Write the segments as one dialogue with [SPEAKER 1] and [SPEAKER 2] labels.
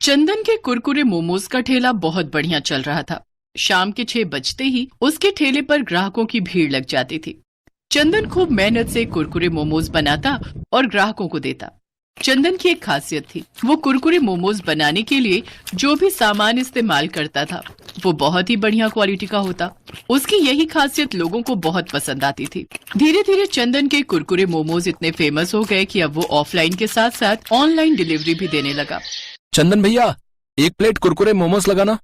[SPEAKER 1] चंदन के कुरकुरे मोमोज का ठेला बहुत बढ़िया चल रहा था। शाम के 6 बजते ही उसके ठेले पर ग्राहकों की भीड़ लग जाती थी। चंदन खूब मेहनत से कुरकुरे मोमोज बनाता और ग्राहकों को देता। चंदन की एक खासियत थी, वो कुरकुरे मोमोज बनाने के लिए जो भी सामान इस्तेमाल करता था वो बहुत ही बढ़िया क्वालिटी का होता। उसकी यही खासियत लोगों को बहुत पसंद आती थी। धीरे धीरे चंदन के कुरकुरे मोमोज इतने फेमस हो गए कि अब वो ऑफलाइन के साथ साथ ऑनलाइन डिलीवरी भी देने लगा।
[SPEAKER 2] चंदन भैया, एक प्लेट कुरकुरे मोमोज लगाना।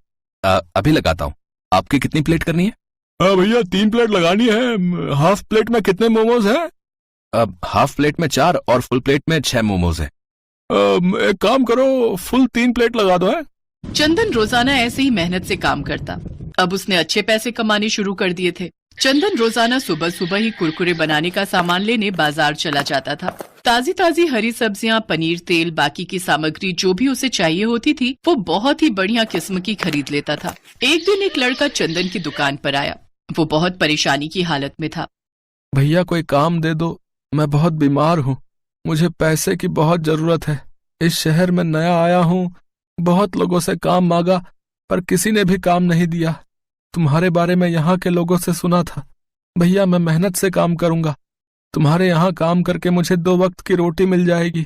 [SPEAKER 2] अभी लगाता हूँ। आपकी कितनी प्लेट करनी है?
[SPEAKER 3] भैया 3 प्लेट लगानी है। हाफ प्लेट में कितने मोमोज हैं?
[SPEAKER 2] अब हाफ प्लेट में 4 और फुल प्लेट में 6 मोमोज हैं।
[SPEAKER 3] एक काम करो, फुल 3 प्लेट लगा दो है।
[SPEAKER 1] चंदन रोजाना ऐसे ही मेहनत से काम करता। अब उसने अच्छे पैसे कमाने शुरू कर दिए थे। चंदन रोजाना सुबह सुबह ही कुरकुरे बनाने का सामान लेने बाजार चला जाता था। ताजी ताजी हरी सब्जियां, पनीर, तेल, बाकी की सामग्री जो भी उसे चाहिए होती थी वो बहुत ही बढ़िया किस्म की खरीद लेता था। एक दिन एक लड़का चंदन की दुकान पर आया। वो बहुत परेशानी की हालत में था।
[SPEAKER 3] भैया कोई काम दे दो, मैं बहुत बीमार हूँ। मुझे पैसे की बहुत जरूरत है। इस शहर में नया आया हूँ। बहुत लोगों से काम मांगा पर किसी ने भी काम नहीं दिया। तुम्हारे बारे में यहाँ के लोगों से सुना था। भैया मैं मेहनत से काम करूंगा। तुम्हारे यहाँ काम करके मुझे 2 वक्त की रोटी मिल जाएगी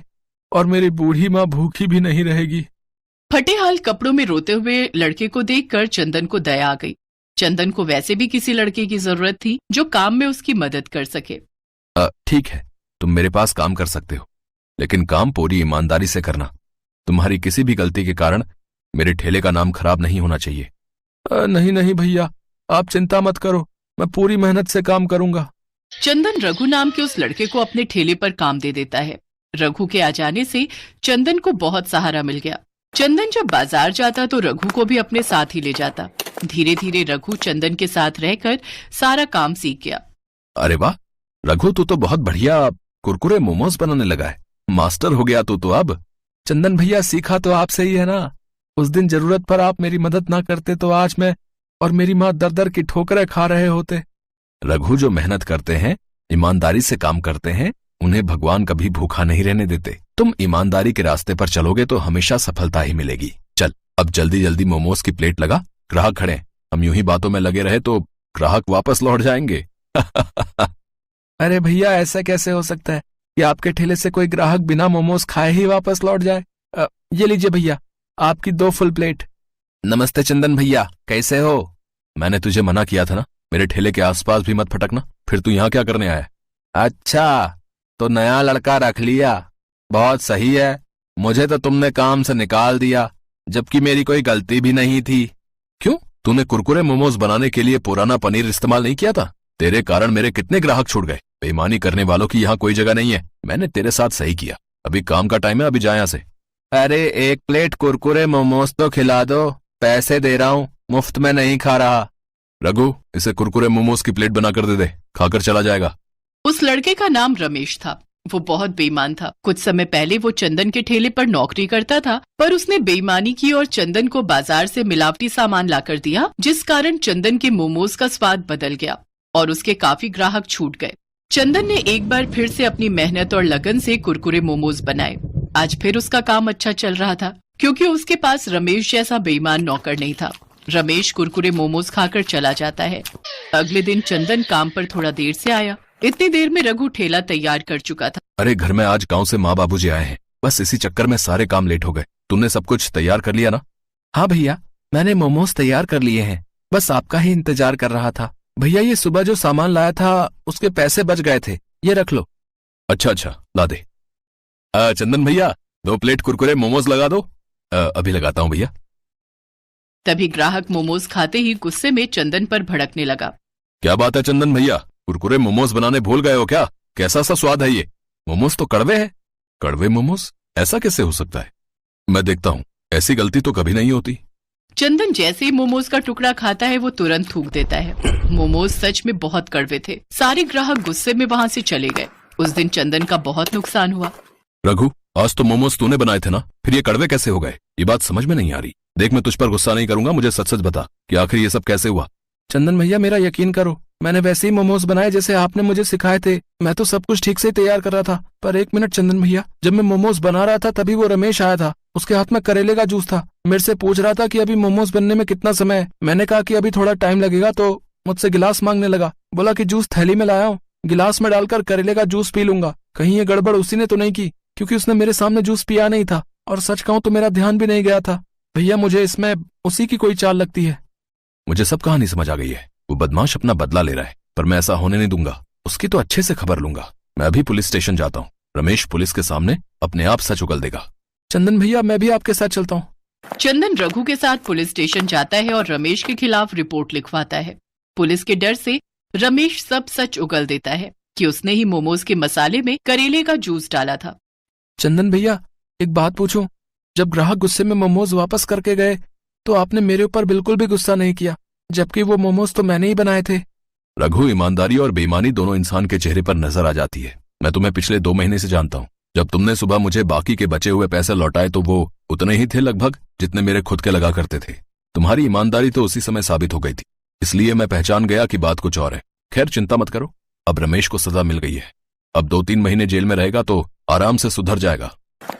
[SPEAKER 3] और मेरी बूढ़ी माँ भूखी भी नहीं रहेगी।
[SPEAKER 1] फटे हाल कपड़ों में रोते हुए लड़के को देखकर चंदन को दया आ गई। चंदन को वैसे भी किसी लड़के की जरूरत थी जो काम में उसकी मदद कर सके।
[SPEAKER 2] ठीक है, तुम मेरे पास काम कर सकते हो, लेकिन काम पूरी ईमानदारी से करना। तुम्हारी किसी भी गलती के कारण मेरे ठेले का नाम खराब नहीं होना चाहिए।
[SPEAKER 3] नहीं नहीं भैया, आप चिंता मत करो, मैं पूरी मेहनत से काम करूंगा।
[SPEAKER 1] चंदन रघु नाम के उस लड़के को अपने ठेले पर काम दे देता है। रघु के आ जाने से चंदन को बहुत सहारा मिल गया। चंदन जब बाजार जाता तो रघु को भी अपने साथ ही ले जाता। धीरे धीरे रघु चंदन के साथ रहकर सारा काम सीख गया।
[SPEAKER 2] अरे वाह रघु, तू तो बहुत बढ़िया कुरकुरे मोमोज बनाने लगा है। मास्टर हो गया तू तो अब।
[SPEAKER 3] चंदन भैया सीखा तो आपसे ही है ना। उस दिन जरूरत पर आप मेरी मदद ना करते तो आज मैं और मेरी माँ दर दर की ठोकरें खा रहे होते।
[SPEAKER 2] रघु, जो मेहनत करते हैं, ईमानदारी से काम करते हैं, उन्हें भगवान कभी भूखा नहीं रहने देते। तुम ईमानदारी के रास्ते पर चलोगे तो हमेशा सफलता ही मिलेगी। चल अब जल्दी जल्दी मोमोज की प्लेट लगा, ग्राहक खड़े। हम यूं ही बातों में लगे रहे तो ग्राहक वापस लौट जाएंगे।
[SPEAKER 3] अरे भैया ऐसा कैसे हो सकता है कि आपके ठेले से कोई ग्राहक बिना मोमोज खाए ही वापस लौट जाए। ये लीजिए भैया, आपकी 2 फुल प्लेट।
[SPEAKER 2] नमस्ते चंदन भैया, कैसे हो? मैंने तुझे मना किया था ना, मेरे ठेले के आसपास भी मत फटकना। फिर तू यहाँ क्या करने आया? अच्छा, तो नया लड़का रख लिया। बहुत सही है। मुझे तो तुमने काम से निकाल दिया, जबकि मेरी कोई गलती भी नहीं थी। क्यों? तूने कुरकुरे मोमोज बनाने के लिए पुराना पनीर इस्तेमाल नहीं किया था? तेरे कारण मेरे कितने ग्राहक छूट गए। बेईमानी करने वालों की यहाँ कोई जगह नहीं है। मैंने तेरे साथ सही किया। अभी काम का टाइम है, अभी जा यहाँ से।
[SPEAKER 3] अरे 1 प्लेट कुरकुरे मोमोज तो खिला दो, पैसे दे रहा हूँ, मुफ्त में नहीं खा रहा।
[SPEAKER 2] रघु, इसे कुरकुरे मोमोज की प्लेट बना कर दे, खाकर चला जाएगा।
[SPEAKER 1] उस लड़के का नाम रमेश था। वो बहुत बेईमान था। कुछ समय पहले वो चंदन के ठेले पर नौकरी करता था, पर उसने बेईमानी की और चंदन को बाजार से मिलावटी सामान लाकर दिया, जिस कारण चंदन के मोमोज का स्वाद बदल गया और उसके काफी ग्राहक छूट गए। चंदन ने एक बार फिर से अपनी मेहनत और लगन से कुरकुरे मोमोज बनाए। आज फिर उसका काम अच्छा चल रहा था, क्योंकि उसके पास रमेश जैसा बेईमान नौकर नहीं था। रमेश कुरकुरे मोमोज खाकर चला जाता है। अगले दिन चंदन काम पर थोड़ा देर से आया। इतनी देर में रघु ठेला तैयार कर चुका था।
[SPEAKER 2] अरे घर में आज गांव से माँ बाबूजी आए हैं, बस इसी चक्कर में सारे काम लेट हो गए। तुमने सब कुछ तैयार कर लिया ना?
[SPEAKER 3] हाँ भैया, मैंने मोमोज तैयार कर लिए हैं, बस आपका ही इंतजार कर रहा था। भैया ये सुबह जो सामान लाया था उसके पैसे बच गए थे, ये रख लो।
[SPEAKER 2] अच्छा, ला दे। चंदन भैया 2 प्लेट कुरकुरे मोमोज लगा दो। अभी लगाता हूँ भैया।
[SPEAKER 1] तभी ग्राहक मोमोज खाते ही गुस्से में चंदन पर भड़कने लगा।
[SPEAKER 2] क्या बात है चंदन भैया, कुरकुरे मोमोज बनाने भूल गए हो क्या? कैसा सा स्वाद है ये? मोमोज तो कड़वे हैं। कड़वे मोमोज? ऐसा कैसे हो सकता है? मैं देखता हूँ, ऐसी गलती तो कभी नहीं होती।
[SPEAKER 1] चंदन जैसे ही मोमोज का टुकड़ा खाता है वो तुरंत थूक देता है। मोमोज सच में बहुत कड़वे थे। सारे ग्राहक गुस्से में वहाँ से चले गए। उस दिन चंदन का बहुत नुकसान हुआ।
[SPEAKER 2] रघु, आज तो मोमोज तूने बनाए थे ना, फिर ये कड़वे कैसे हो गए? ये बात समझ में नहीं आ रही। देख, मैं तुझ पर गुस्सा नहीं करूंगा, मुझे सच सच बता कि आखिर ये सब कैसे हुआ।
[SPEAKER 3] चंदन भैया मेरा यकीन करो, मैंने वैसे ही मोमोज बनाए जैसे आपने मुझे सिखाए थे। मैं तो सब कुछ ठीक से तैयार कर रहा था, पर 1 मिनट चंदन भैया, जब मैं मोमोज बना रहा था तभी वो रमेश आया था उसके हाथ में करेले का जूस था। मेरे से पूछ रहा था कि अभी मोमोज बनने में कितना समय है। मैंने कहा कि अभी थोड़ा टाइम लगेगा, तो मुझसे गिलास मांगने लगा। बोला कि जूस थैली में लाया हूँ, गिलास में डालकर करेले का जूस पी लूंगा। कहीं ये गड़बड़ उसी ने तो नहीं की, क्योंकि उसने मेरे सामने जूस पिया नहीं था, और सच कहूं तो मेरा ध्यान भी नहीं गया था। भैया मुझे इसमें उसी की कोई चाल लगती है।
[SPEAKER 2] मुझे सब कहानी समझ आ गई है। वो बदमाश अपना बदला ले रहा है, पर मैं ऐसा होने नहीं दूंगा। उसकी तो अच्छे से खबर लूंगा। मैं अभी पुलिस स्टेशन जाता हूँ। रमेश पुलिस के सामने अपने आप सच उगल देगा।
[SPEAKER 3] चंदन भैया मैं भी आपके साथ चलता हूँ।
[SPEAKER 1] चंदन रघु के साथ पुलिस स्टेशन जाता है और रमेश के खिलाफ रिपोर्ट लिखवाता है। पुलिस के डर से रमेश सब सच उगल देता है कि उसने ही मोमोज के मसाले में करेले का जूस डाला था।
[SPEAKER 3] चंदन भैया एक बात पूछूं, जब ग्राहक गुस्से में मोमोज वापस करके गए तो आपने मेरे ऊपर बिल्कुल भी गुस्सा नहीं किया, जबकि वो मोमोज तो मैंने ही बनाए थे।
[SPEAKER 2] रघु, ईमानदारी और बेईमानी दोनों इंसान के चेहरे पर नजर आ जाती है। मैं तुम्हें पिछले 2 महीने से जानता हूँ। जब तुमने सुबह मुझे बाकी के बचे हुए पैसे लौटाए तो वो उतने ही थे लगभग जितने मेरे खुद के लगा करते थे। तुम्हारी ईमानदारी तो उसी समय साबित हो गई थी, इसलिए मैं पहचान गया कि बात कुछ और है। खैर चिंता मत करो, अब रमेश को सजा मिल गई है। अब 2-3 महीने जेल में रहेगा तो आराम से सुधर जाएगा।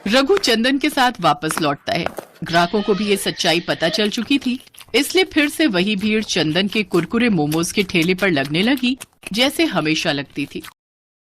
[SPEAKER 1] रघु चंदन के साथ वापस लौटता है। ग्राहकों को भी ये सच्चाई पता चल चुकी थी, इसलिए फिर से वही भीड़ चंदन के कुरकुरे मोमोज के ठेले पर लगने लगी जैसे हमेशा लगती थी।